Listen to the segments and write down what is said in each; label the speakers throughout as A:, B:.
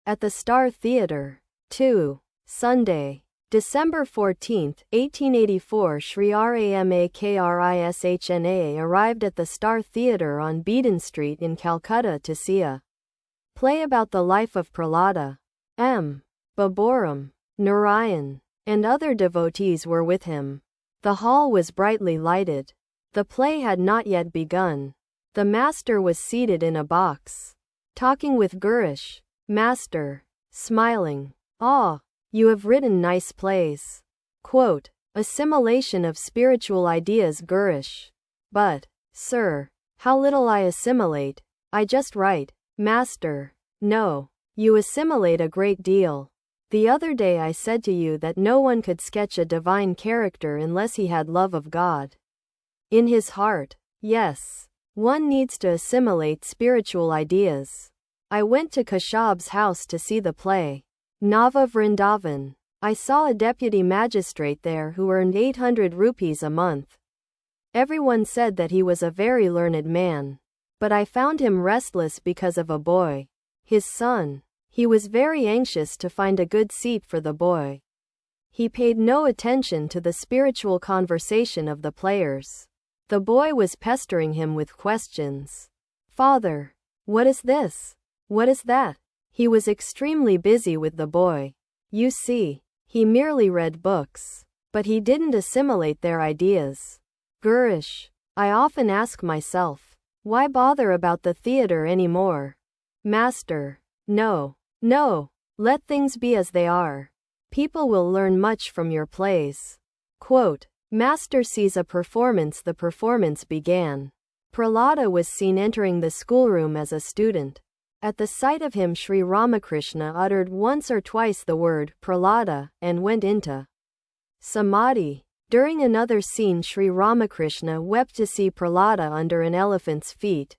A: at the Star Theatre. 2. Sunday, December 14, 1884. Sri Ramakrishna arrived at the Star Theatre on Beaton Street in Calcutta to see a play about the life of Prahlada. M. Baburam, Narayan, and other devotees were with him. The hall was brightly lighted. The play had not yet begun. The master was seated in a box, talking with Girish. Master, smiling. Ah, you have written nice plays. Quote, assimilation of spiritual ideas. Girish. But, sir, how little I assimilate. I just write. Master, no, you assimilate a great deal. The other day I said to you that no one could sketch a divine character unless he had love of God in his heart. Yes, one needs to assimilate spiritual ideas. I went to Kashab's house to see the play, Nava Vrindavan. I saw a deputy magistrate there who earned 800 rupees a month. Everyone said that he was a very learned man, but I found him restless because of a boy, his son. He was very anxious to find a good seat for the boy. He paid no attention to the spiritual conversation of the players. The boy was pestering him with questions. Father, what is this? What is that? He was extremely busy with the boy. You see, he merely read books, but he didn't assimilate their ideas. Girish, I often ask myself, why bother about the theater anymore? Master, no, let things be as they are. People will learn much from your plays. Quote, Master sees a performance. The performance began. Prahlada was seen entering the schoolroom as a student. At the sight of him, Sri Ramakrishna uttered once or twice the word Prahlada and went into samadhi. During another scene, Sri Ramakrishna wept to see Prahlada under an elephant's feet.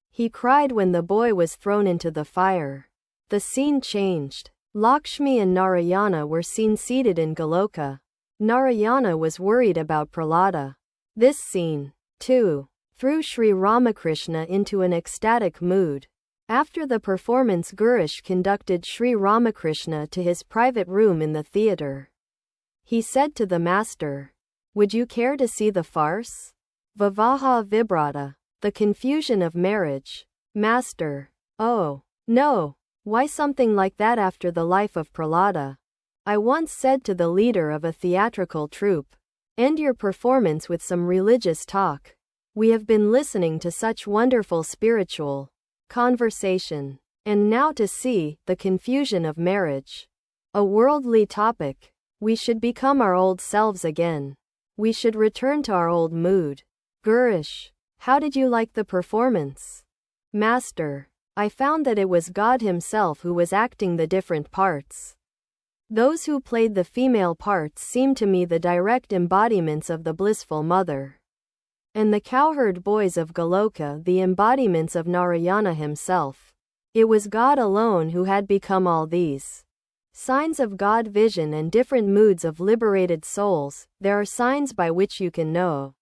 A: He cried when the boy was thrown into the fire. The scene changed. Lakshmi and Narayana were seen seated in Goloka. Narayana was worried about Prahlada. This scene, too, threw Sri Ramakrishna into an ecstatic mood. After the performance, Girish conducted Sri Ramakrishna to his private room in the theatre. He said to the master, would you care to see the farce? Vivaha Vibrata, the confusion of marriage. Master, oh, no. Why something like that after the life of Prahlada? I once said to the leader of a theatrical troupe, end your performance with some religious talk. We have been listening to such wonderful spiritual conversation. And now to see the confusion of marriage. A worldly topic. We should become our old selves again. We should return to our old mood. Girish, how did you like the performance? Master, I found that it was God himself who was acting the different parts. Those who played the female parts seemed to me the direct embodiments of the blissful mother. And the cowherd boys of Goloka the embodiments of Narayana himself. It was God alone who had become all these. Signs of God vision and different moods of liberated souls. There are signs by which you can know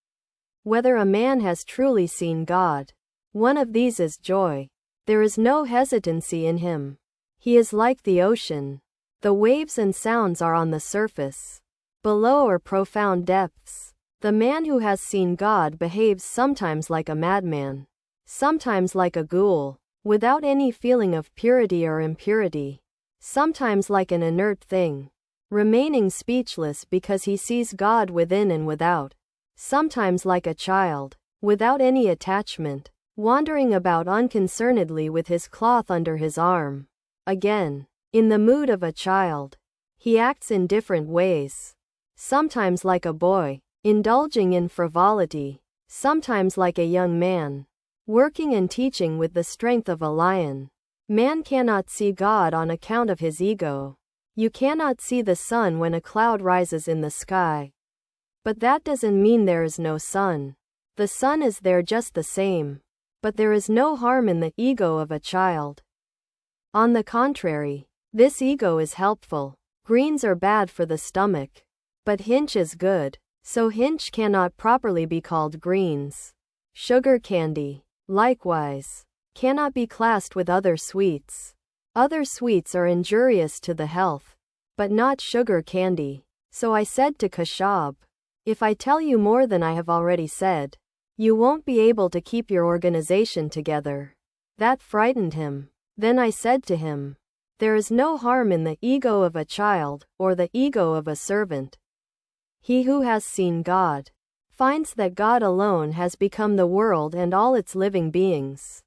A: whether a man has truly seen God. One of these is joy. There is no hesitancy in him. He is like the ocean. The waves and sounds are on the surface. Below are profound depths. The man who has seen God behaves sometimes like a madman, sometimes like a ghoul, without any feeling of purity or impurity, sometimes like an inert thing, remaining speechless because he sees God within and without, sometimes like a child, without any attachment, wandering about unconcernedly with his cloth under his arm. Again, in the mood of a child, he acts in different ways. Sometimes like a boy, indulging in frivolity, sometimes like a young man, working and teaching with the strength of a lion. Man cannot see God on account of his ego. You cannot see the sun when a cloud rises in the sky. But that doesn't mean there is no sun. The sun is there just the same. But there is no harm in the ego of a child. On the contrary, this ego is helpful. Greens are bad for the stomach. But hinch is good. So hinch cannot properly be called greens. Sugar candy, likewise, cannot be classed with other sweets. Other sweets are injurious to the health, but not sugar candy. So I said to Kashyap, if I tell you more than I have already said, you won't be able to keep your organization together. That frightened him. Then I said to him, there is no harm in the ego of a child, or the ego of a servant. He who has seen God finds that God alone has become the world and all its living beings.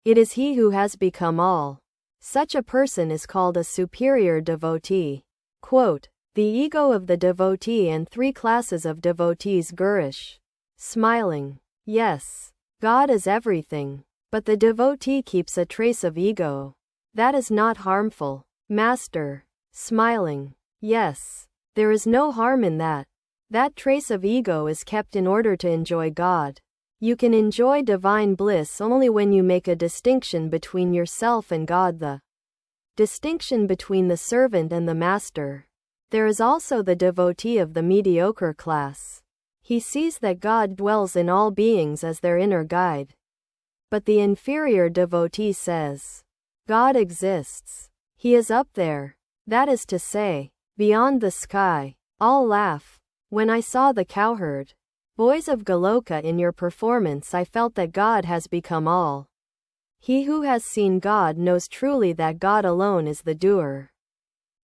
A: It is he who has become all. Such a person is called a superior devotee. Quote, the ego of the devotee and three classes of devotees. Gurish, smiling. Yes, God is everything, but the devotee keeps a trace of ego. That is not harmful. Master, smiling. Yes, there is no harm in that. That trace of ego is kept in order to enjoy God. You can enjoy divine bliss only when you make a distinction between yourself and God, the distinction between the servant and the master. There is also the devotee of the mediocre class. He sees that God dwells in all beings as their inner guide. But the inferior devotee says, God exists. He is up there. That is to say, beyond the sky. All laugh. When I saw the cowherd boys of Goloka in your performance, I felt that God has become all. He who has seen God knows truly that God alone is the doer.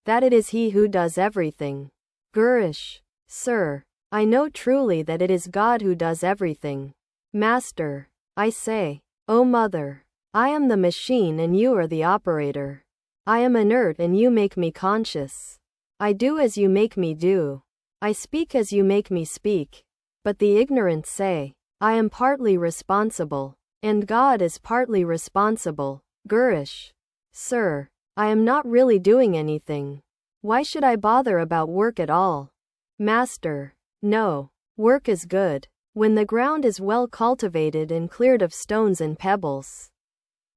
A: That it is he who does everything. Gurish, sir, I know truly that it is God who does everything. Master, I say, O mother, I am the machine and you are the operator. I am inert and you make me conscious. I do as you make me do. I speak as you make me speak. But the ignorant say, I am partly responsible, and God is partly responsible. Gurish, sir, I am not really doing anything. Why should I bother about work at all? Master, no, work is good when the ground is well cultivated and cleared of stones and pebbles.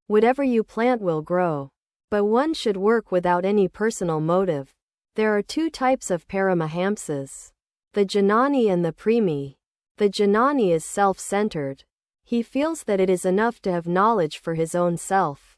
A: Whatever you plant will grow. But one should work without any personal motive. There are two types of paramahamsas, the Jnani and the Premi. The Jnani is self-centered. He feels that it is enough to have knowledge for his own self.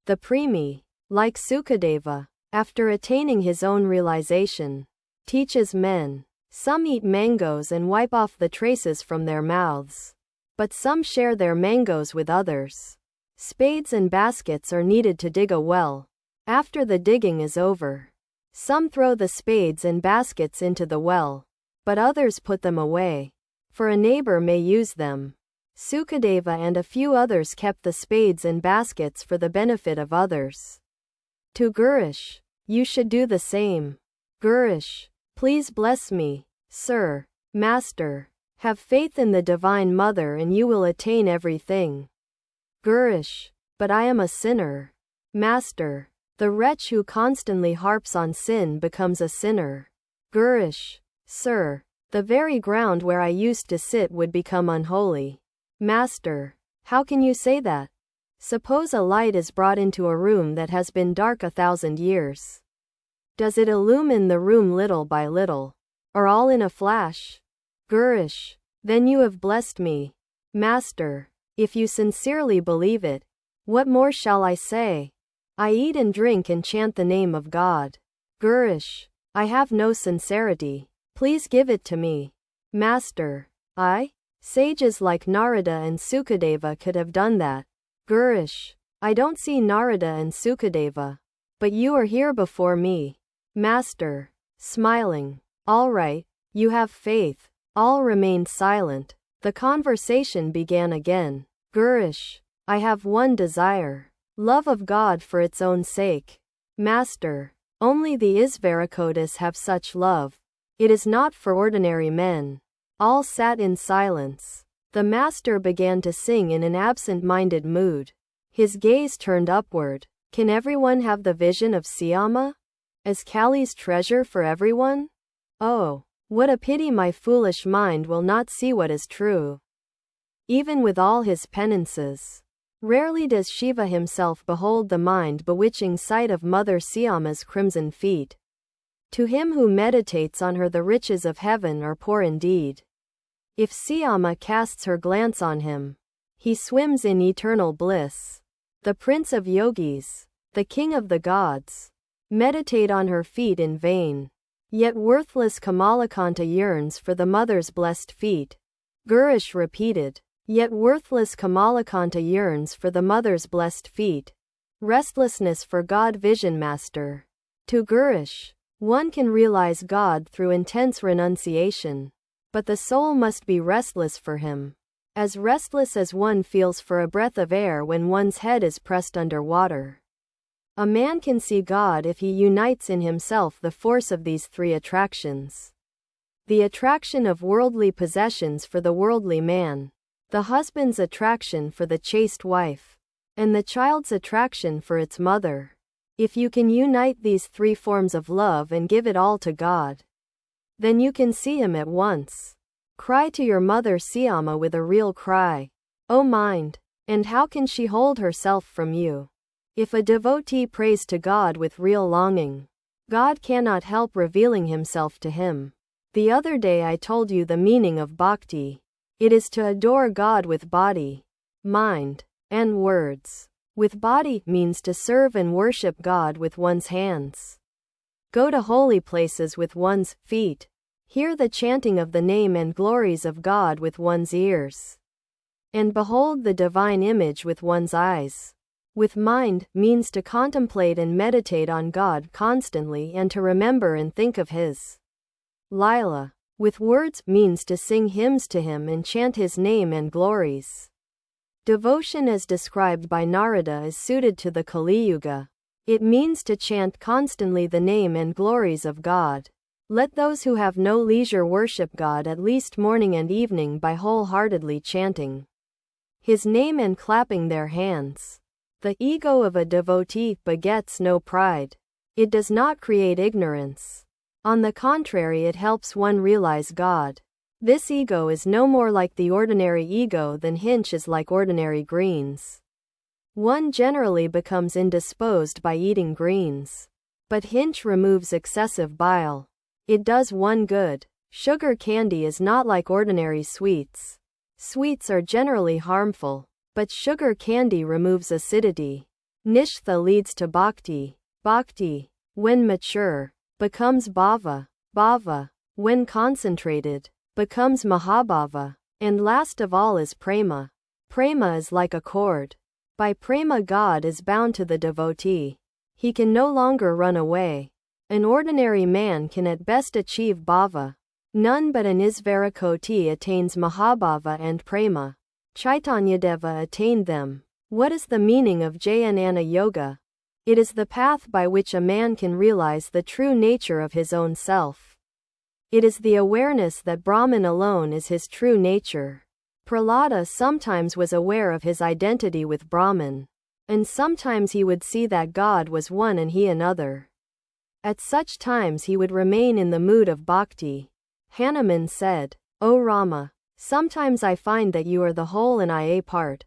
A: The Premi, like Sukadeva, after attaining his own realization, teaches men. Some eat mangoes and wipe off the traces from their mouths. But some share their mangoes with others. Spades and baskets are needed to dig a well. After the digging is over, some throw the spades and baskets into the well, but others put them away, for a neighbor may use them. Sukadeva and a few others kept the spades and baskets for the benefit of others. To Gurish, you should do the same. Gurish, please bless me, sir. Master, have faith in the Divine Mother and you will attain everything. Gurish, but I am a sinner. Master, the wretch who constantly harps on sin becomes a sinner. Gurish, sir, the very ground where I used to sit would become unholy. Master, how can you say that? Suppose a light is brought into a room that has been dark 1,000 years. Does it illumine the room little by little, or all in a flash? Gurish, then you have blessed me. Master, if you sincerely believe it, what more shall I say? I eat and drink and chant the name of God. Gurish, I have no sincerity. Please give it to me. Master, sages like Narada and Sukadeva could have done that. Gurish, I don't see Narada and Sukadeva, but you are here before me. Master, smiling. All right, you have faith. All remained silent. The conversation began again. Gurish, I have one desire. Love of God for its own sake. Master, only the Isvarakodis have such love. It is not for ordinary men. All sat in silence. The master began to sing in an absent-minded mood. His gaze turned upward. Can everyone have the vision of Syama? As Kali's treasure for everyone? Oh, what a pity my foolish mind will not see what is true. Even with all his penances, rarely does Shiva himself behold the mind-bewitching sight of Mother Syama's crimson feet. To him who meditates on her, the riches of heaven are poor indeed. If Syama casts her glance on him, he swims in eternal bliss. The Prince of Yogis, the king of the gods, meditate on her feet in vain. Yet worthless Kamalakanta yearns for the mother's blessed feet. Gurish repeated. Yet worthless Kamalakanta yearns for the mother's blessed feet. Restlessness for God Vision Master. To Gurish, one can realize God through intense renunciation. But the soul must be restless for him. As restless as one feels for a breath of air when one's head is pressed under water. A man can see God if he unites in himself the force of these three attractions. The attraction of worldly possessions for the worldly man, the husband's attraction for the chaste wife, and the child's attraction for its mother. If you can unite these three forms of love and give it all to God, then you can see Him at once. Cry to your mother Syama with a real cry, O mind, and how can she hold herself from you? If a devotee prays to God with real longing, God cannot help revealing Himself to him. The other day I told you the meaning of bhakti. It is to adore God with body, mind, and words. With body means to serve and worship God with one's hands. Go to holy places with one's feet. Hear the chanting of the name and glories of God with one's ears. And behold the divine image with one's eyes. With mind means to contemplate and meditate on God constantly and to remember and think of His Lila. With words means to sing hymns to Him and chant His name and glories. Devotion as described by Narada is suited to the Kali Yuga. It means to chant constantly the name and glories of God. Let those who have no leisure worship God at least morning and evening by wholeheartedly chanting His name and clapping their hands. The ego of a devotee begets no pride. It does not create ignorance. On the contrary, it helps one realize God. This ego is no more like the ordinary ego than Hinch is like ordinary greens. One generally becomes indisposed by eating greens. But Hinch removes excessive bile. It does one good. Sugar candy is not like ordinary sweets. Sweets are generally harmful. But sugar candy removes acidity. Nishtha leads to bhakti. Bhakti, when mature, becomes bhava. Bhava, when concentrated, becomes mahabhava. And last of all is prema. Prema is like a cord. By prema God is bound to the devotee. He can no longer run away. An ordinary man can at best achieve bhava. None but an Isvarakoti attains mahabhava and prema. Chaitanyadeva attained them. What is the meaning of Jnana Yoga? It is the path by which a man can realize the true nature of his own self. It is the awareness that Brahman alone is his true nature. Prahlada sometimes was aware of his identity with Brahman, and sometimes he would see that God was one and he another. At such times he would remain in the mood of bhakti. Hanuman said, O Rama, sometimes I find that you are the whole and I a part.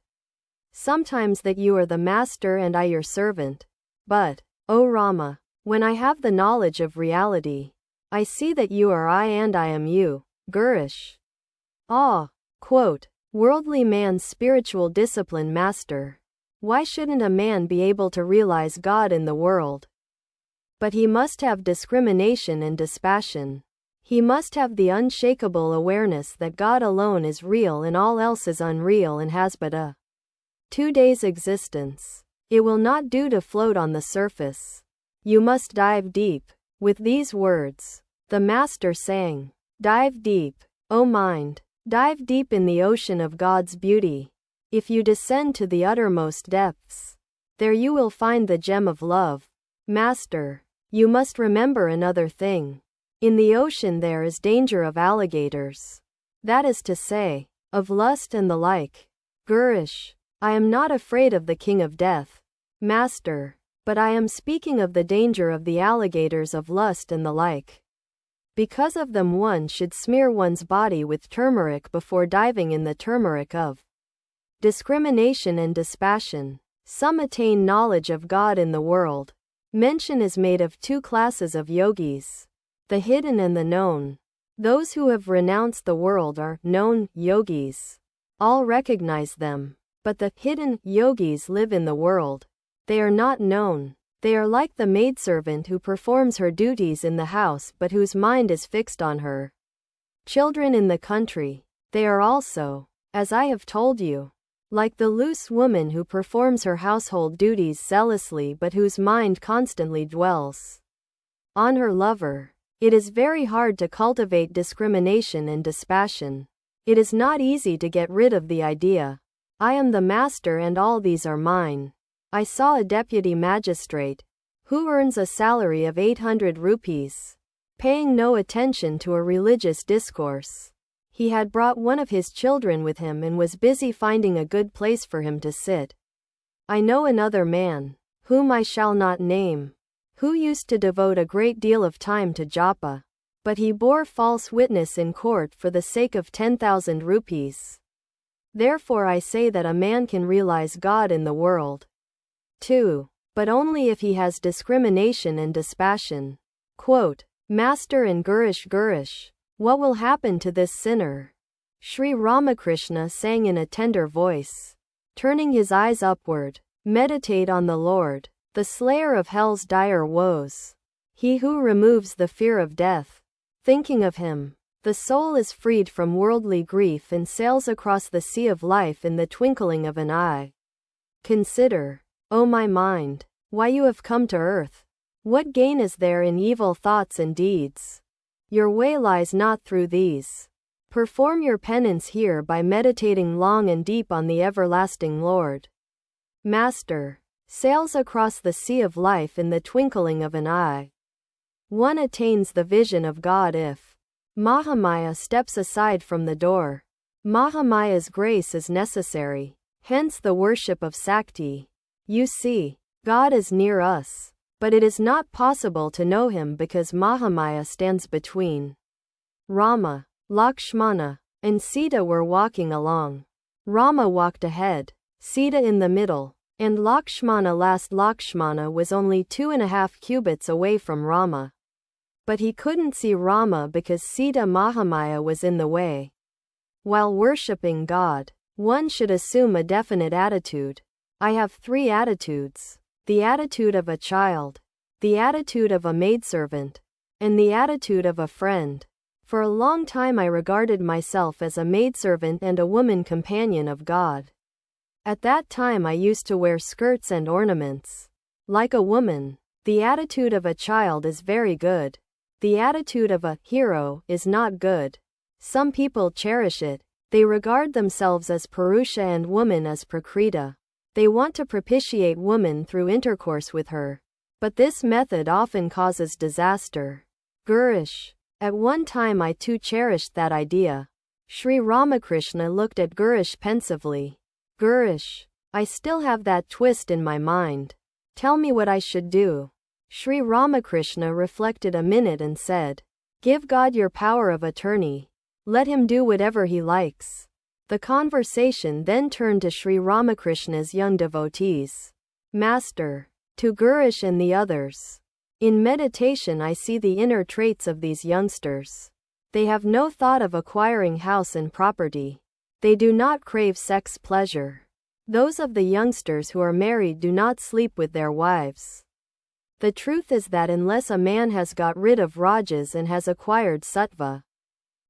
A: Sometimes that you are the master and I your servant. But, O Rama, when I have the knowledge of reality, I see that you are I and I am you. Gurish. Quote, worldly man's spiritual discipline master. Why shouldn't a man be able to realize God in the world? But he must have discrimination and dispassion. He must have the unshakable awareness that God alone is real and all else is unreal and has but a 2 days existence. It will not do to float on the surface. You must dive deep. With these words, the Master sang, dive deep, O mind, dive deep in the ocean of God's beauty. If you descend to the uttermost depths, there you will find the gem of love. Master, you must remember another thing. In the ocean there is danger of alligators. That is to say, of lust and the like. Gurish, I am not afraid of the king of death, Master, but I am speaking of the danger of the alligators of lust and the like. Because of them one should smear one's body with turmeric before diving in the turmeric of discrimination and dispassion. Some attain knowledge of God in the world. Mention is made of 2 classes of yogis, the hidden and the known. Those who have renounced the world are known yogis. All recognize them. But the hidden yogis live in the world. They are not known. They are like the maidservant who performs her duties in the house but whose mind is fixed on her children in the country. They are also, as I have told you, like the loose woman who performs her household duties zealously but whose mind constantly dwells on her lover. It is very hard to cultivate discrimination and dispassion. It is not easy to get rid of the idea, I am the master and all these are mine. I saw a deputy magistrate, who earns a salary of 800 rupees, paying no attention to a religious discourse. He had brought one of his children with him and was busy finding a good place for him to sit. I know another man, whom I shall not name, who used to devote a great deal of time to japa, but he bore false witness in court for the sake of 10,000 rupees. Therefore I say that a man can realize God in the world, too, but only if he has discrimination and dispassion. Quote, Master and Gurish, what will happen to this sinner? Sri Ramakrishna sang in a tender voice, turning his eyes upward. Meditate on the Lord, the slayer of hell's dire woes, he who removes the fear of death. Thinking of him, the soul is freed from worldly grief and sails across the sea of life in the twinkling of an eye. Consider, O my mind, why you have come to earth. What gain is there in evil thoughts and deeds? Your way lies not through these. Perform your penance here by meditating long and deep on the everlasting Lord. Master sails across the sea of life in the twinkling of an eye. One attains the vision of God if Mahamaya steps aside from the door. Mahamaya's grace is necessary, hence the worship of Sakti. You see, God is near us, but it is not possible to know him because Mahamaya stands between. Rama, Lakshmana, and Sita were walking along. Rama walked ahead, Sita in the middle, and Lakshmana last. Lakshmana was only 2.5 cubits away from Rama. But he couldn't see Rama because Sita Mahamaya was in the way. While worshipping God, one should assume a definite attitude. I have 3 attitudes: the attitude of a child, the attitude of a maidservant, and the attitude of a friend. For a long time I regarded myself as a maidservant and a woman companion of God. At that time I used to wear skirts and ornaments. Like a woman, the attitude of a child is very good. The attitude of a hero is not good. Some people cherish it. They regard themselves as Purusha and woman as Prakriti. They want to propitiate woman through intercourse with her. But this method often causes disaster. Gurish. At one time I too cherished that idea. Sri Ramakrishna looked at Gurish pensively. Gurish, I still have that twist in my mind. Tell me what I should do. Sri Ramakrishna reflected a minute and said, Give God your power of attorney. Let him do whatever he likes. The conversation then turned to Sri Ramakrishna's young devotees. Master, to Gurish and the others. In meditation I see the inner traits of these youngsters. They have no thought of acquiring house and property. They do not crave sex pleasure. Those of the youngsters who are married do not sleep with their wives. The truth is that unless a man has got rid of rajas and has acquired sattva,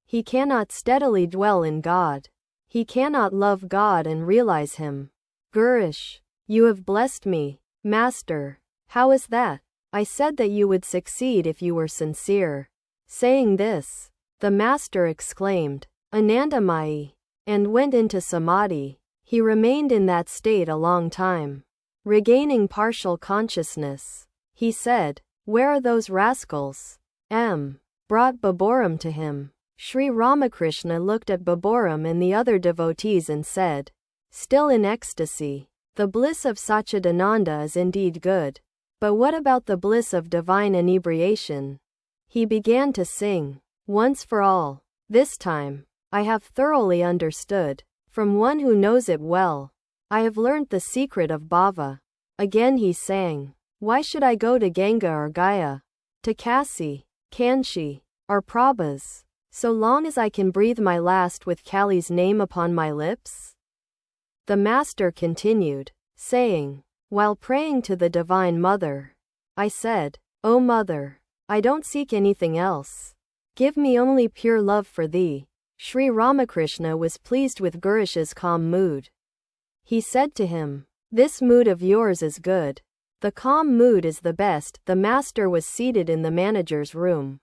A: he cannot steadily dwell in God. He cannot love God and realize him. Gurish, you have blessed me, Master. How is that? I said that you would succeed if you were sincere. Saying this, the Master exclaimed, Anandamayi, and went into samadhi. He remained in that state a long time. Regaining partial consciousness, he said, Where are those rascals? Brought Baburam to him. Sri Ramakrishna looked at Baburam and the other devotees and said, Still in ecstasy. The bliss of Satchidananda is indeed good. But what about the bliss of divine inebriation? He began to sing, Once for all. This time, I have thoroughly understood. From one who knows it well. I have learnt the secret of bhava. Again he sang, Why should I go to Ganga or Gaya? To Kasi, Kanchi, or Prabhas, so long as I can breathe my last with Kali's name upon my lips? The Master continued, saying, while praying to the Divine Mother, I said, "O mother, I don't seek anything else. Give me only pure love for thee." Sri Ramakrishna was pleased with Gurish's calm mood. He said to him, "This mood of yours is good. The calm mood is the best." The master was seated in the manager's room.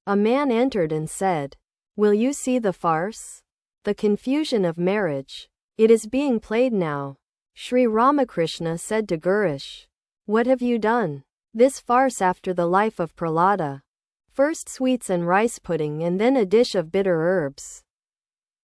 A: A man entered and said, "Will you see the farce? The confusion of marriage. It is being played now." Sri Ramakrishna said to Gurish, "What have you done? This farce after the life of Prahlada. First sweets and rice pudding and then a dish of bitter herbs."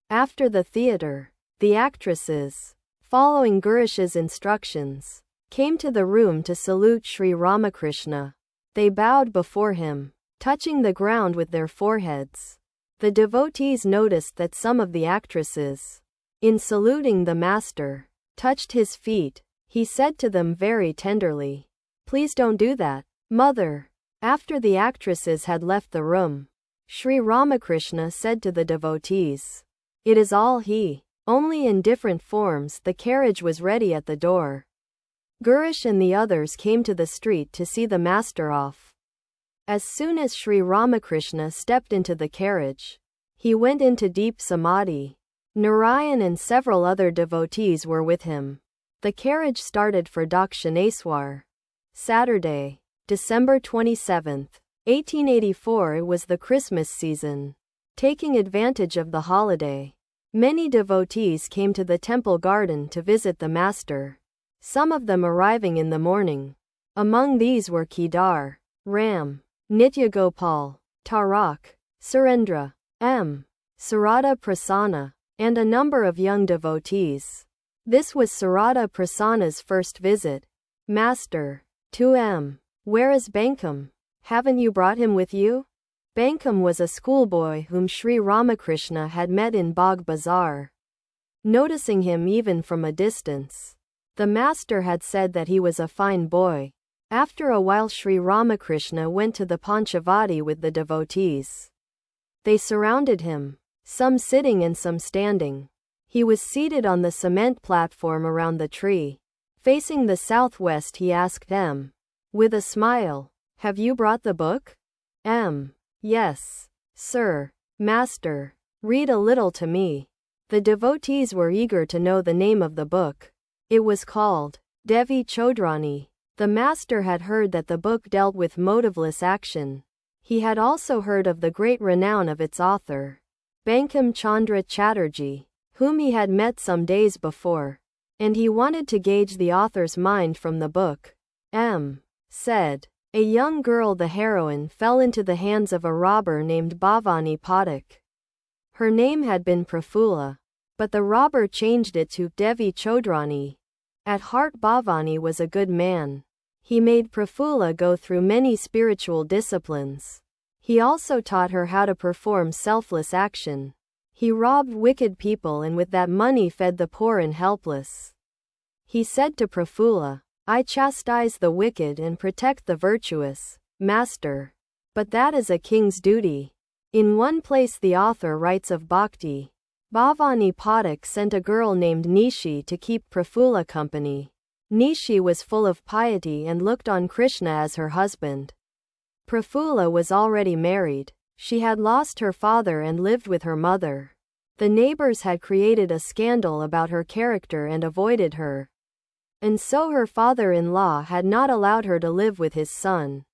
A: After the theatre, the actresses, following Gurish's instructions, came to the room to salute Sri Ramakrishna. They bowed before him, touching the ground with their foreheads. The devotees noticed that some of the actresses, in saluting the master, touched his feet. He said to them very tenderly, "Please don't do that, mother." After the actresses had left the room, Sri Ramakrishna said to the devotees, "It is all he, only in different forms." The carriage was ready at the door. Gurish and the others came to the street to see the master off. As soon as Sri Ramakrishna stepped into the carriage, he went into deep samadhi. Narayan and several other devotees were with him. The carriage started for Dakshineswar. Saturday, December 27, 1884. It was the Christmas season. Taking advantage of the holiday, many devotees came to the temple garden to visit the master, some of them arriving in the morning. Among these were Kedar, Ram, Nityagopal, Tarak, Surendra, M. Sarada Prasanna, and a number of young devotees. This was Sarada Prasanna's first visit. "Master, to M. Where is Bankum? Haven't you brought him with you?" Bankum was a schoolboy whom Sri Ramakrishna had met in Bagh Bazar. Noticing him even from a distance, the master had said that he was a fine boy. After a while Sri Ramakrishna went to the Panchavati with the devotees. They surrounded him, some sitting and some standing. He was seated on the cement platform around the tree. Facing the southwest he asked M. with a smile, "Have you brought the book?" M. "Yes, sir." "Master, read a little to me." The devotees were eager to know the name of the book. It was called Devi Chodrani. The master had heard that the book dealt with motiveless action. He had also heard of the great renown of its author, Bankim Chandra Chatterjee, whom he had met some days before, and he wanted to gauge the author's mind from the book. M. said, "A young girl, the heroine, fell into the hands of a robber named Bhavani Pathak. Her name had been Prafulla, but the robber changed it to Devi Chodrani. At heart Bhavani was a good man. He made Prafulla go through many spiritual disciplines. He also taught her how to perform selfless action. He robbed wicked people and with that money fed the poor and helpless. He said to Prafulla, 'I chastise the wicked and protect the virtuous, master. But that is a king's duty.'" In one place the author writes of Bhakti. Bhavani Pathak sent a girl named Nishi to keep Prafulla company. Nishi was full of piety and looked on Krishna as her husband. Prafulla was already married. She had lost her father and lived with her mother. The neighbors had created a scandal about her character and avoided her. And so her father-in-law had not allowed her to live with his son.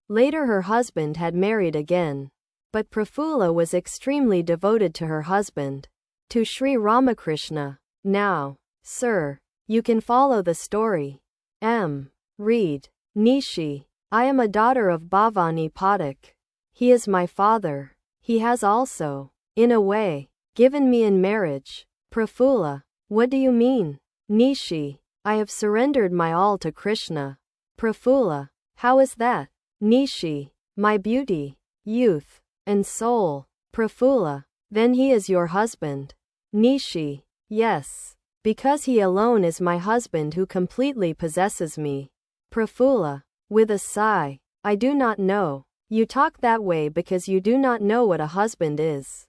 A: Later her husband had married again. But Prafulla was extremely devoted to her husband. To Sri Ramakrishna. Now, sir, you can follow the story. M. Read. Nishi. I am a daughter of Bhavani Pathak. He is my father. He has also, in a way, given me in marriage. Prafulla. What do you mean? Nishi. I have surrendered my all to Krishna. Prafulla. How is that? Nishi. My beauty, youth, and soul. Prafulla. Then he is your husband. Nishi. Yes. Because he alone is my husband who completely possesses me. Prafulla. With a sigh. I do not know. You talk that way because you do not know what a husband is.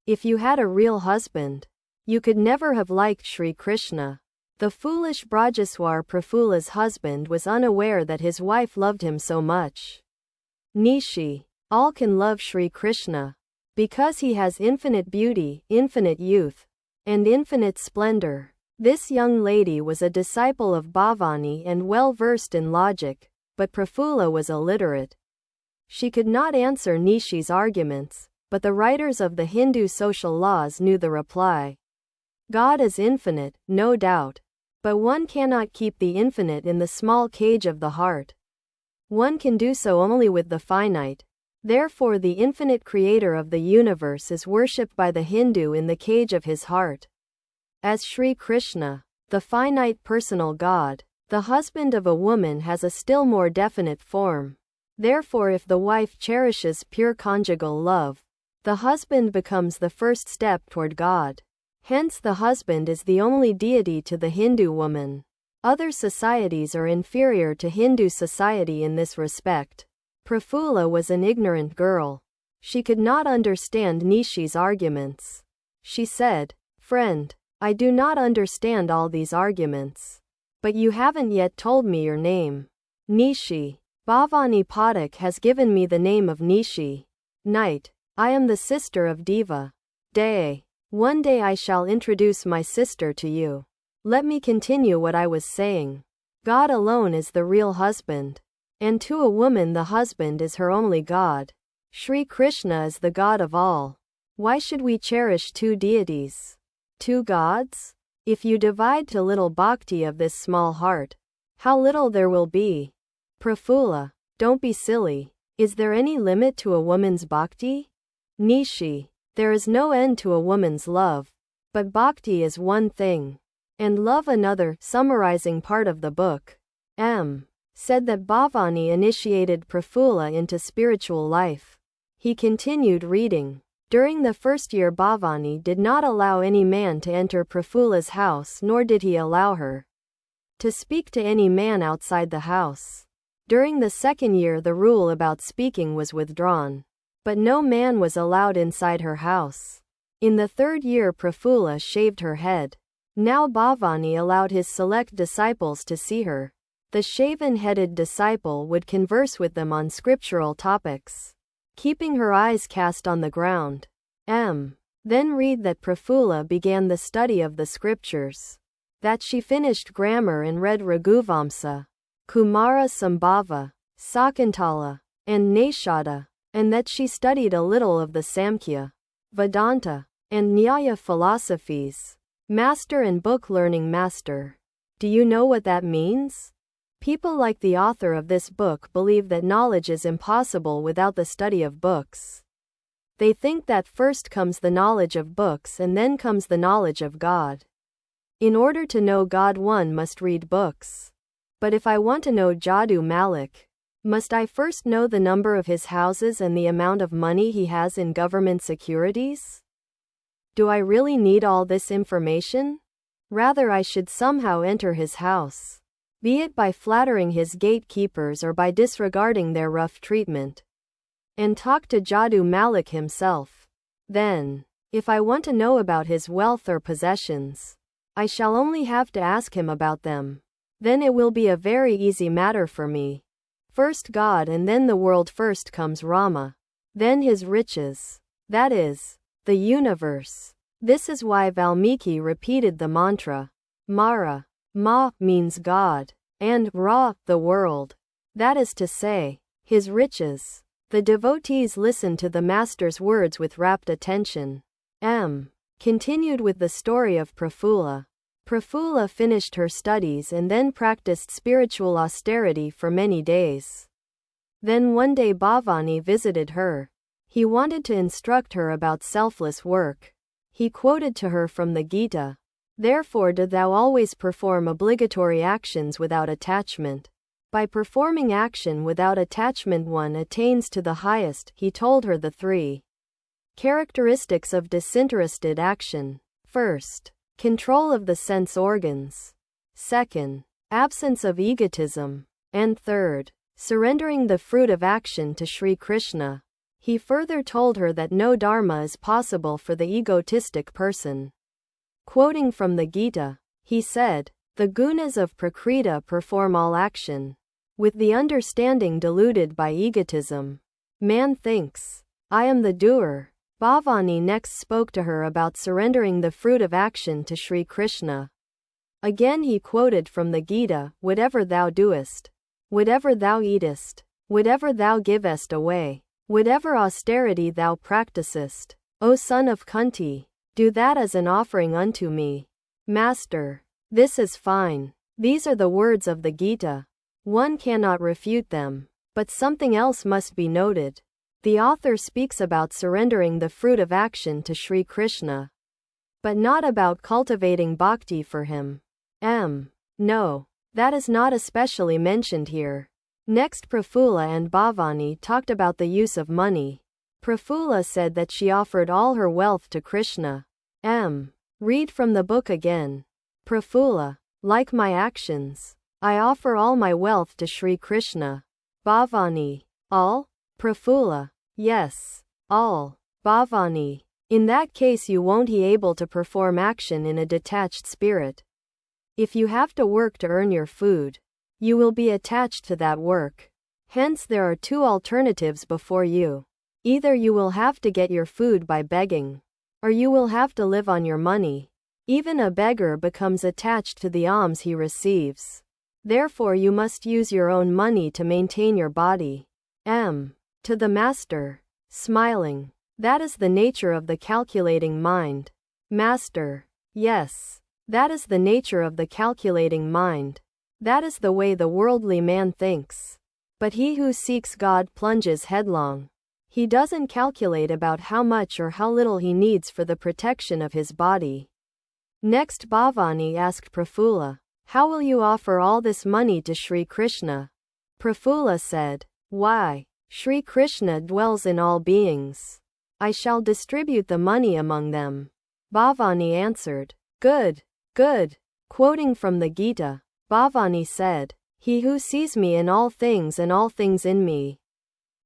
A: If you had a real husband, you could never have liked Sri Krishna. The foolish Brajaswar Prafula's husband was unaware that his wife loved him so much. Nishi. All can love Sri Krishna because he has infinite beauty, infinite youth, and infinite splendor. This young lady was a disciple of Bhavani and well versed in logic, but Prafula was illiterate. She could not answer Nishi's arguments, but the writers of the Hindu social laws knew the reply. God is infinite, no doubt, but one cannot keep the infinite in the small cage of the heart. One can do so only with the finite. Therefore the infinite creator of the universe is worshipped by the Hindu in the cage of his heart. As Sri Krishna, the finite personal God, the husband of a woman has a still more definite form. Therefore if the wife cherishes pure conjugal love, the husband becomes the first step toward God. Hence the husband is the only deity to the Hindu woman. Other societies are inferior to Hindu society in this respect. Prafula was an ignorant girl. She could not understand Nishi's arguments. She said, "Friend, I do not understand all these arguments. But you haven't yet told me your name." Nishi. Bhavani Pathak has given me the name of Nishi. Night. I am the sister of Deva. Day. One day I shall introduce my sister to you. Let me continue what I was saying. God alone is the real husband. And to a woman the husband is her only God. Sri Krishna is the God of all. Why should we cherish two deities? Two gods? If you divide to little bhakti of this small heart, how little there will be. Prafula. Don't be silly. Is there any limit to a woman's bhakti? Nishi. There is no end to a woman's love. But bhakti is one thing, and love another. Summarizing part of the book, M. said that Bhavani initiated Prafula into spiritual life. He continued reading. During the first year Bhavani did not allow any man to enter Prafula's house, nor did he allow her to speak to any man outside the house. During the second year the rule about speaking was withdrawn, but no man was allowed inside her house. In the third year Prafula shaved her head. Now Bhavani allowed his select disciples to see her. The shaven-headed disciple would converse with them on scriptural topics, keeping her eyes cast on the ground. M. Then read that Prafula began the study of the scriptures, that she finished grammar and read Raghuvamsa, Kumara Sambhava, Sakuntala, and Naishada, and that she studied a little of the Samkhya, Vedanta, and Nyaya philosophies. Master and book learning master. Do you know what that means? People like the author of this book believe that knowledge is impossible without the study of books. They think that first comes the knowledge of books and then comes the knowledge of God. In order to know God one must read books. But if I want to know Jadoo Malik, must I first know the number of his houses and the amount of money he has in government securities? Do I really need all this information? Rather I should somehow enter his house, be it by flattering his gatekeepers or by disregarding their rough treatment, and talk to Jadoo Malik himself. Then, if I want to know about his wealth or possessions, I shall only have to ask him about them. Then it will be a very easy matter for me. First God and then the world. First comes Rama, then his riches, that is, the universe. This is why Valmiki repeated the mantra. Mara. Ma means God, and Ra, the world. That is to say, his riches. The devotees listened to the master's words with rapt attention. M. Continued with the story of Prafula. Prafula finished her studies and then practiced spiritual austerity for many days. Then one day Bhavani visited her. He wanted to instruct her about selfless work. He quoted to her from the Gita, "Therefore do thou always perform obligatory actions without attachment. By performing action without attachment one attains to the highest." He told her the three characteristics of disinterested action. First, control of the sense organs. Second, absence of egotism. And third, surrendering the fruit of action to Sri Krishna. He further told her that no dharma is possible for the egotistic person. Quoting from the Gita, he said, The gunas of Prakriti perform all action. With the understanding diluted by egotism, man thinks, I am the doer. Bhavani next spoke to her about surrendering the fruit of action to Sri Krishna. Again he quoted from the Gita, whatever thou doest, whatever thou eatest, whatever thou givest away, whatever austerity thou practicest, O son of Kunti, do that as an offering unto me. Master, this is fine. These are the words of the Gita. One cannot refute them. But something else must be noted. The author speaks about surrendering the fruit of action to Sri Krishna, but not about cultivating bhakti for him. No, that is not especially mentioned here. Next, Prafulla and Bhavani talked about the use of money. Prafulla said that she offered all her wealth to Krishna. Read from the book again. Prafulla, like my actions, I offer all my wealth to Sri Krishna. Bhavani, all? Prafulla, yes, all. Bhavani, in that case you won't be able to perform action in a detached spirit. If you have to work to earn your food, you will be attached to that work. Hence there are two alternatives before you. Either you will have to get your food by begging, or you will have to live on your money. Even a beggar becomes attached to the alms he receives. Therefore you must use your own money to maintain your body. To the master, smiling, that is the nature of the calculating mind. Master, yes, that is the nature of the calculating mind. That is the way the worldly man thinks. But he who seeks God plunges headlong. He doesn't calculate about how much or how little he needs for the protection of his body. Next, Bhavani asked Prafulla, how will you offer all this money to Sri Krishna? Prafulla said, why, Sri Krishna dwells in all beings. I shall distribute the money among them. Bhavani answered, good, good. Quoting from the Gita, Bhavani said, he who sees me in all things and all things in me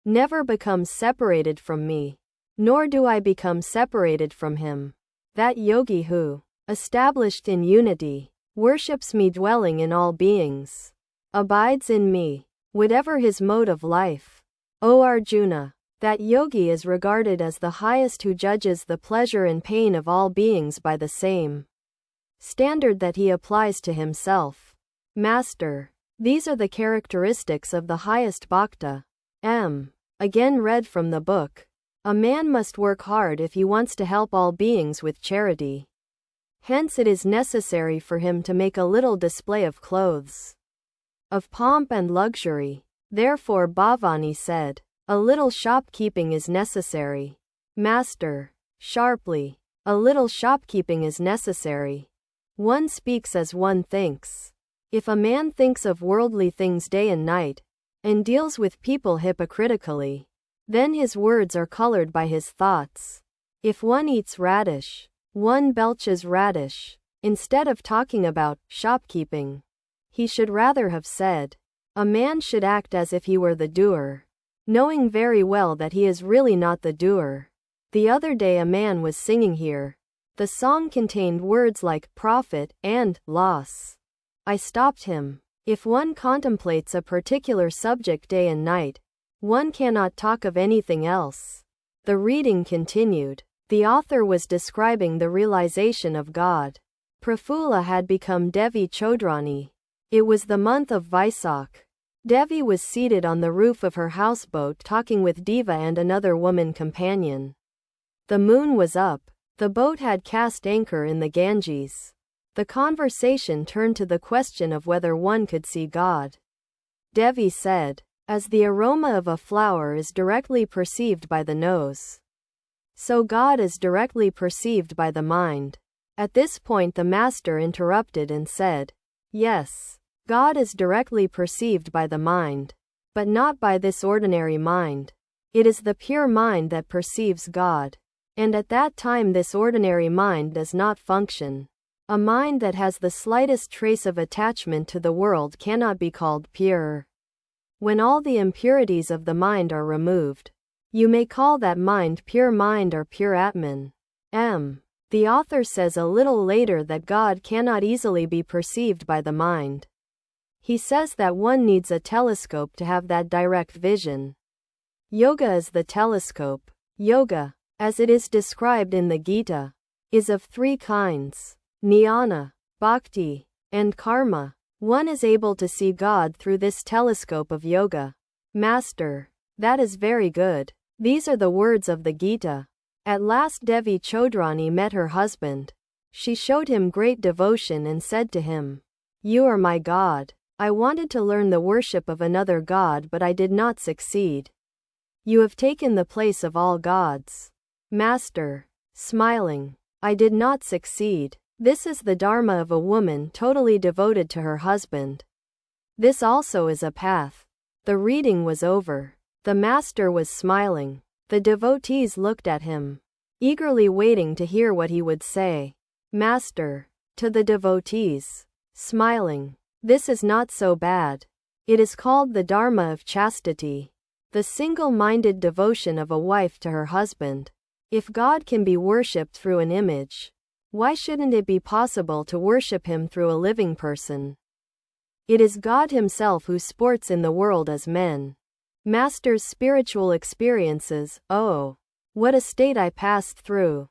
A: never becomes separated from me, nor do I become separated from him. That yogi who, established in unity, worships me dwelling in all beings, abides in me, whatever his mode of life. O Arjuna, that yogi is regarded as the highest who judges the pleasure and pain of all beings by the same standard that he applies to himself. Master, these are the characteristics of the highest bhakta. Again read from the book. A man must work hard if he wants to help all beings with charity. Hence it is necessary for him to make a little display of clothes, of pomp and luxury. Therefore Bhavani said, a little shopkeeping is necessary. Master, sharply, a little shopkeeping is necessary. One speaks as one thinks. If a man thinks of worldly things day and night, and deals with people hypocritically, then his words are colored by his thoughts. If one eats radish, one belches radish. Instead of talking about shopkeeping, he should rather have said, a man should act as if he were the doer, knowing very well that he is really not the doer. The other day a man was singing here. The song contained words like profit and loss. I stopped him. If one contemplates a particular subject day and night, one cannot talk of anything else. The reading continued. The author was describing the realization of God. Prafulla had become Devi Chodrani. It was the month of Vaisakh. Devi was seated on the roof of her houseboat talking with Deva and another woman companion. The moon was up. The boat had cast anchor in the Ganges. The conversation turned to the question of whether one could see God. Devi said, as the aroma of a flower is directly perceived by the nose, so God is directly perceived by the mind. At this point the master interrupted and said, yes, God is directly perceived by the mind, but not by this ordinary mind. It is the pure mind that perceives God. And at that time this ordinary mind does not function. A mind that has the slightest trace of attachment to the world cannot be called pure. When all the impurities of the mind are removed, you may call that mind pure mind or pure Atman. The author says a little later that God cannot easily be perceived by the mind. He says that one needs a telescope to have that direct vision. Yoga is the telescope. Yoga, as it is described in the Gita, is of three kinds: jnana, bhakti, and karma. One is able to see God through this telescope of yoga. Master, that is very good. These are the words of the Gita. At last Devi Chodrani met her husband. She showed him great devotion and said to him, "You are my God. I wanted to learn the worship of another god, but I did not succeed. You have taken the place of all gods." Master, smiling, "I did not succeed. This is the dharma of a woman totally devoted to her husband. This also is a path." The reading was over. The master was smiling. The devotees looked at him, eagerly waiting to hear what he would say. Master, to the devotees, smiling, "This is not so bad. It is called the dharma of chastity, the single-minded devotion of a wife to her husband. If God can be worshipped through an image, why shouldn't it be possible to worship him through a living person? It is God himself who sports in the world as men." Master's spiritual experiences. Oh, what a state I passed through.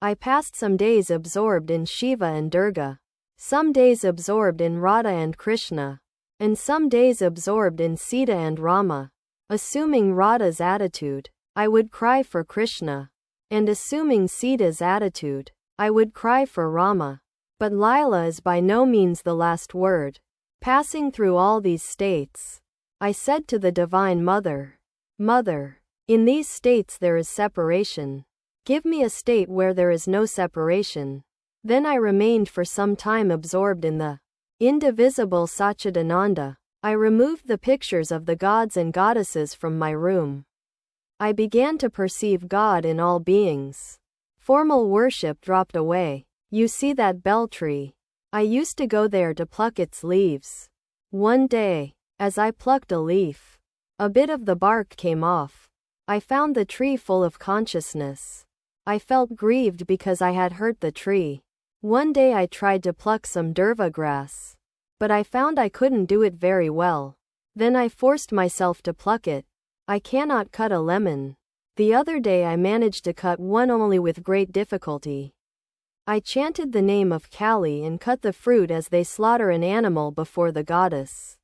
A: I passed some days absorbed in Shiva and Durga, some days absorbed in Radha and Krishna, and some days absorbed in Sita and Rama. Assuming Radha's attitude, I would cry for Krishna, and assuming Sita's attitude, I would cry for Rama. But Lila is by no means the last word. Passing through all these states, I said to the Divine Mother, "Mother, in these states there is separation. Give me a state where there is no separation." Then I remained for some time absorbed in the indivisible Satchidananda. I removed the pictures of the gods and goddesses from my room. I began to perceive God in all beings. Formal worship dropped away. You see that bell tree? I used to go there to pluck its leaves. One day, as I plucked a leaf, a bit of the bark came off. I found the tree full of consciousness. I felt grieved because I had hurt the tree. One day I tried to pluck some durva grass, but I found I couldn't do it very well. Then I forced myself to pluck it. I cannot cut a lemon. The other day I managed to cut one only with great difficulty. I chanted the name of Kali and cut the fruit as they slaughter an animal before the goddess.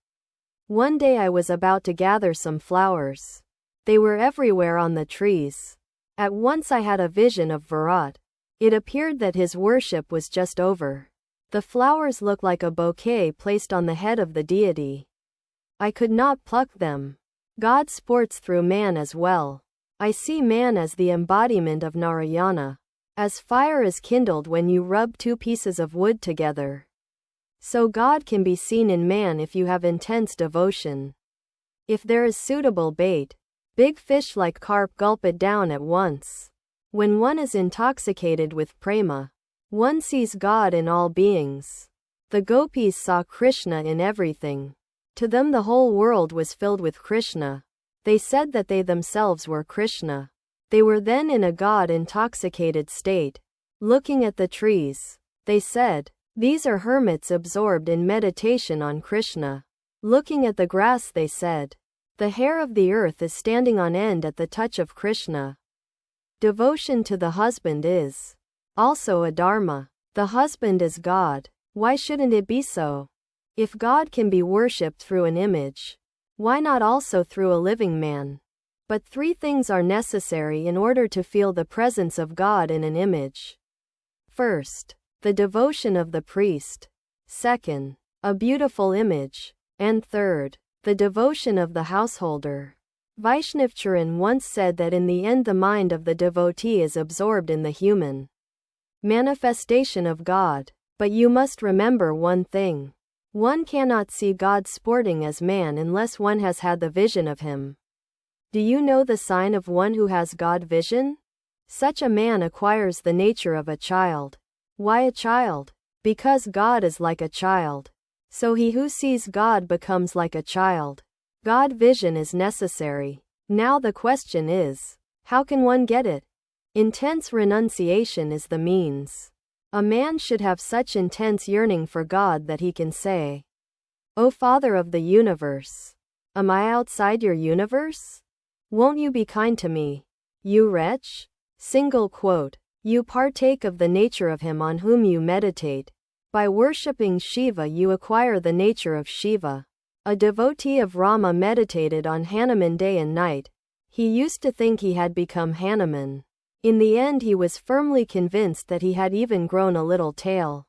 A: One day I was about to gather some flowers. They were everywhere on the trees. At once I had a vision of Virat. It appeared that his worship was just over. The flowers looked like a bouquet placed on the head of the deity. I could not pluck them. God sports through man as well. I see man as the embodiment of Narayana, as fire is kindled when you rub two pieces of wood together. So God can be seen in man if you have intense devotion. If there is suitable bait, big fish like carp gulp it down at once. When one is intoxicated with prema, one sees God in all beings. The gopis saw Krishna in everything. To them the whole world was filled with Krishna. They said that they themselves were Krishna. They were then in a God-intoxicated state. Looking at the trees, they said, "These are hermits absorbed in meditation on Krishna." Looking at the grass they said, "The hair of the earth is standing on end at the touch of Krishna." Devotion to the husband is also a dharma. The husband is God. Why shouldn't it be so? If God can be worshipped through an image, why not also through a living man? But three things are necessary in order to feel the presence of God in an image. First, the devotion of the priest. Second, a beautiful image. And third, the devotion of the householder. Vaishnavcharan once said that in the end the mind of the devotee is absorbed in the human manifestation of God. But you must remember one thing. One cannot see God sporting as man unless one has had the vision of him. Do you know the sign of one who has God vision? Such a man acquires the nature of a child. Why a child? Because God is like a child. So he who sees God becomes like a child. God vision is necessary. Now the question is, how can one get it? Intense renunciation is the means. A man should have such intense yearning for God that he can say, "O Father of the universe, am I outside your universe? Won't you be kind to me, you wretch?" Single quote. You partake of the nature of him on whom you meditate. By worshipping Shiva you acquire the nature of Shiva. A devotee of Rama meditated on Hanuman day and night. He used to think he had become Hanuman. In the end he was firmly convinced that he had even grown a little tail.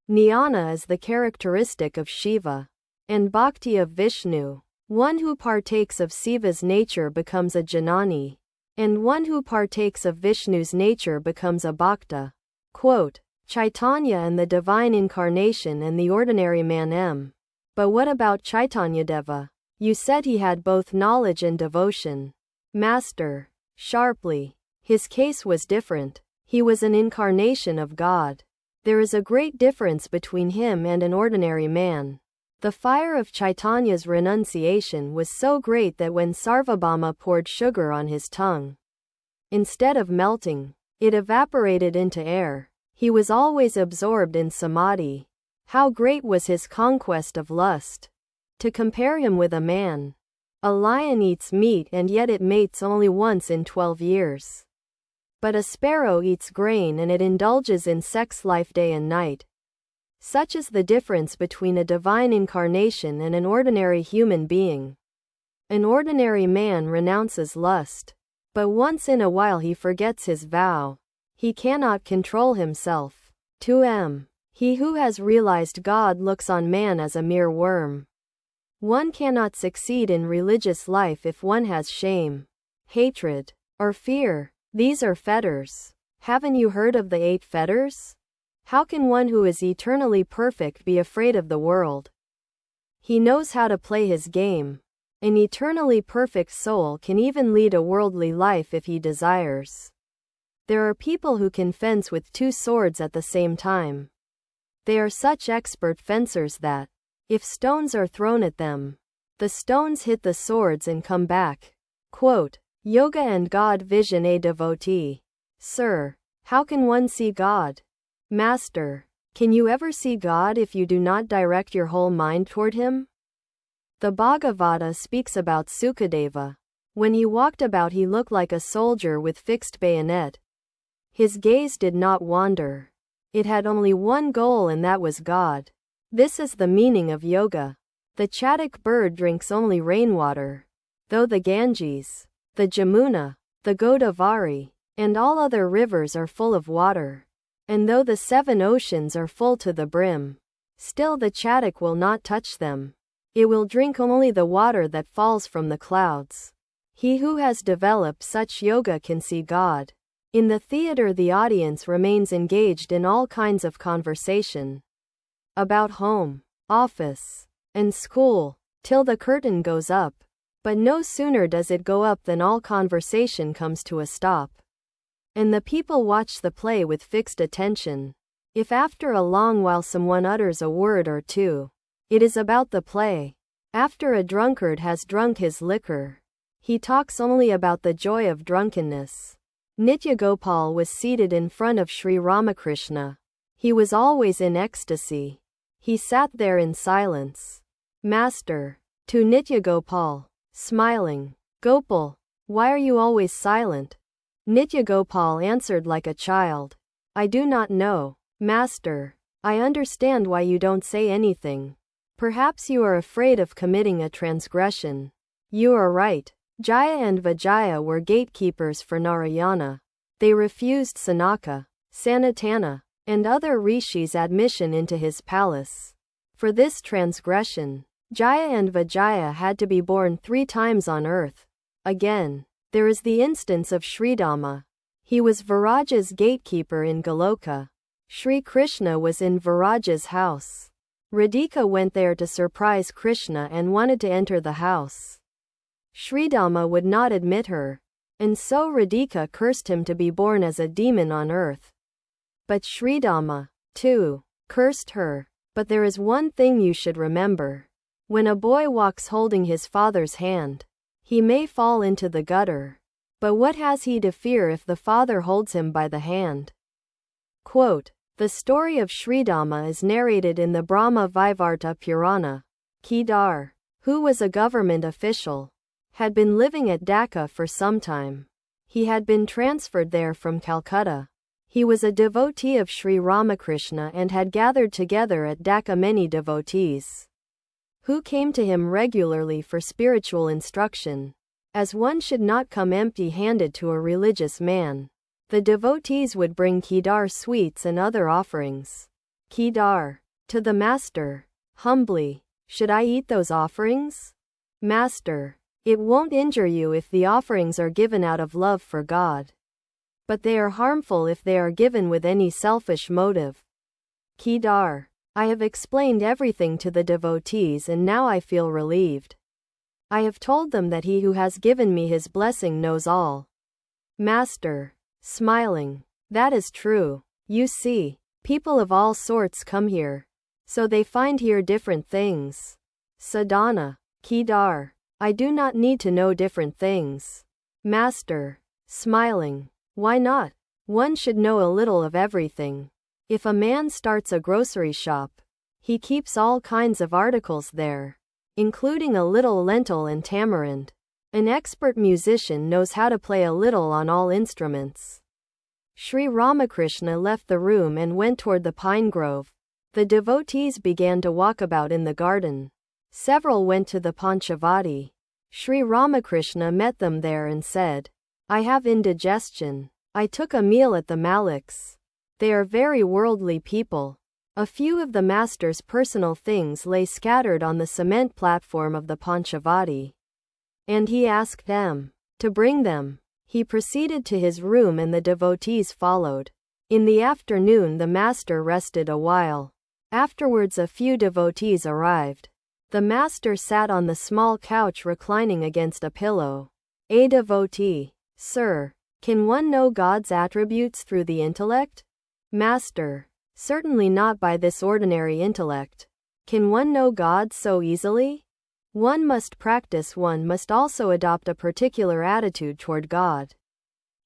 A: Jnana is the characteristic of Shiva, and bhakti of Vishnu. One who partakes of Shiva's nature becomes a Jnani, and one who partakes of Vishnu's nature becomes a bhakta. Quote, Chaitanya and the divine incarnation and the ordinary man M. But what about Chaitanyadeva? You said he had both knowledge and devotion. Master. Sharply. His case was different. He was an incarnation of God. There is a great difference between him and an ordinary man. The fire of Chaitanya's renunciation was so great that when Sarvabhauma poured sugar on his tongue, instead of melting, it evaporated into air. He was always absorbed in samadhi. How great was his conquest of lust! To compare him with a man. A lion eats meat and yet it mates only once in 12 years. But a sparrow eats grain and it indulges in sex life day and night. Such is the difference between a divine incarnation and an ordinary human being. An ordinary man renounces lust, but once in a while he forgets his vow. He cannot control himself. 2m. He who has realized God looks on man as a mere worm. One cannot succeed in religious life if one has shame, hatred, or fear. These are fetters. Haven't you heard of the 8 fetters? How can one who is eternally perfect be afraid of the world? He knows how to play his game. An eternally perfect soul can even lead a worldly life if he desires. There are people who can fence with 2 swords at the same time. They are such expert fencers that, if stones are thrown at them, the stones hit the swords and come back. Quote, Yoga and God Vision. A devotee. Sir, how can one see God? Master, can you ever see God if you do not direct your whole mind toward him? The Bhagavata speaks about Sukadeva. When he walked about he looked like a soldier with fixed bayonet. His gaze did not wander. It had only one goal and that was God. This is the meaning of yoga. The Chatak bird drinks only rainwater. Though the Ganges, the Jamuna, the Godavari, and all other rivers are full of water, and though the 7 oceans are full to the brim, still the Chatak will not touch them. It will drink only the water that falls from the clouds. He who has developed such yoga can see God. In the theater the audience remains engaged in all kinds of conversation about home, office, and school, till the curtain goes up. But no sooner does it go up than all conversation comes to a stop. And the people watch the play with fixed attention. If after a long while someone utters a word or two, it is about the play. After a drunkard has drunk his liquor, he talks only about the joy of drunkenness. Nitya Gopal was seated in front of Sri Ramakrishna. He was always in ecstasy. He sat there in silence. Master. To Nitya Gopal, smiling. Gopal, why are you always silent? Nitya Gopal answered like a child. I do not know. Master. I understand why you don't say anything. Perhaps you are afraid of committing a transgression. You are right. Jaya and Vijaya were gatekeepers for Narayana. They refused Sanaka, Sanatana, and other rishis admission into his palace. For this transgression, Jaya and Vijaya had to be born 3 times on earth. Again, there is the instance of Sridama. He was Viraja's gatekeeper in Goloka. Sri Krishna was in Viraja's house. Radhika went there to surprise Krishna and wanted to enter the house. Sridama would not admit her, and so Radhika cursed him to be born as a demon on earth. But Sridama, too, cursed her. But there is one thing you should remember. When a boy walks holding his father's hand, he may fall into the gutter. But what has he to fear if the Father holds him by the hand? Quote, the story of Sridharma is narrated in the Brahma Vaivarta Purana. Kedar, who was a government official, had been living at Dhaka for some time. He had been transferred there from Calcutta. He was a devotee of Sri Ramakrishna and had gathered together at Dhaka many devotees who came to him regularly for spiritual instruction. As one should not come empty-handed to a religious man, the devotees would bring Kedar sweets and other offerings. Kedar, to the master, humbly, should I eat those offerings? Master, it won't injure you if the offerings are given out of love for God. But they are harmful if they are given with any selfish motive. Kedar, I have explained everything to the devotees and now I feel relieved. I have told them that he who has given me his blessing knows all. Master, smiling, that is true. You see, people of all sorts come here. So they find here different things. Sadhana, Kedar, I do not need to know different things. Master, smiling, why not? One should know a little of everything. If a man starts a grocery shop, he keeps all kinds of articles there, including a little lentil and tamarind. An expert musician knows how to play a little on all instruments. Sri Ramakrishna left the room and went toward the pine grove. The devotees began to walk about in the garden. Several went to the Panchavati. Sri Ramakrishna met them there and said, I have indigestion. I took a meal at the Maliks. They are very worldly people. A few of the master's personal things lay scattered on the cement platform of the Panchavati. And he asked them to bring them. He proceeded to his room and the devotees followed. In the afternoon the master rested a while. Afterwards a few devotees arrived. The master sat on the small couch reclining against a pillow. A devotee, Sir, can one know God's attributes through the intellect? Master, certainly not by this ordinary intellect. Can one know God so easily? One must practice. One must also adopt a particular attitude toward God.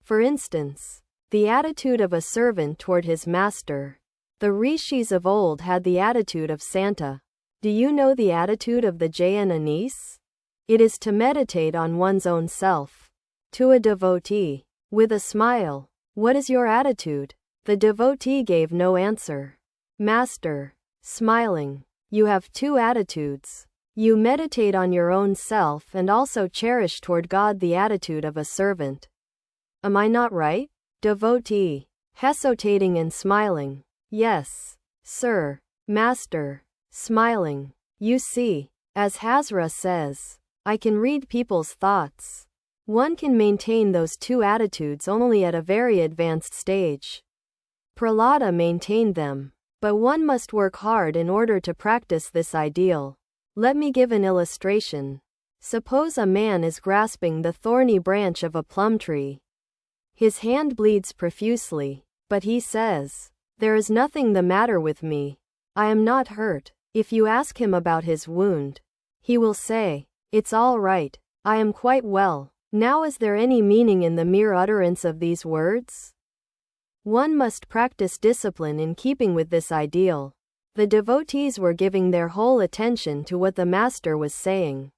A: For instance, the attitude of a servant toward his master. The rishis of old had the attitude of Santa. Do you know the attitude of the Jain Anis? It is to meditate on one's own self. To a devotee, with a smile, what is your attitude? The devotee gave no answer. Master, smiling, you have two attitudes. You meditate on your own self and also cherish toward God the attitude of a servant. Am I not right? Devotee, hesitating and smiling. Yes, sir. Master, smiling. You see, as Hazra says, I can read people's thoughts. One can maintain those two attitudes only at a very advanced stage. Prahlada maintained them, but one must work hard in order to practice this ideal. Let me give an illustration. Suppose a man is grasping the thorny branch of a plum tree. His hand bleeds profusely, but he says, there is nothing the matter with me. I am not hurt. If you ask him about his wound, he will say, it's all right. I am quite well. Now is there any meaning in the mere utterance of these words? One must practice discipline in keeping with this ideal. The devotees were giving their whole attention to what the master was saying.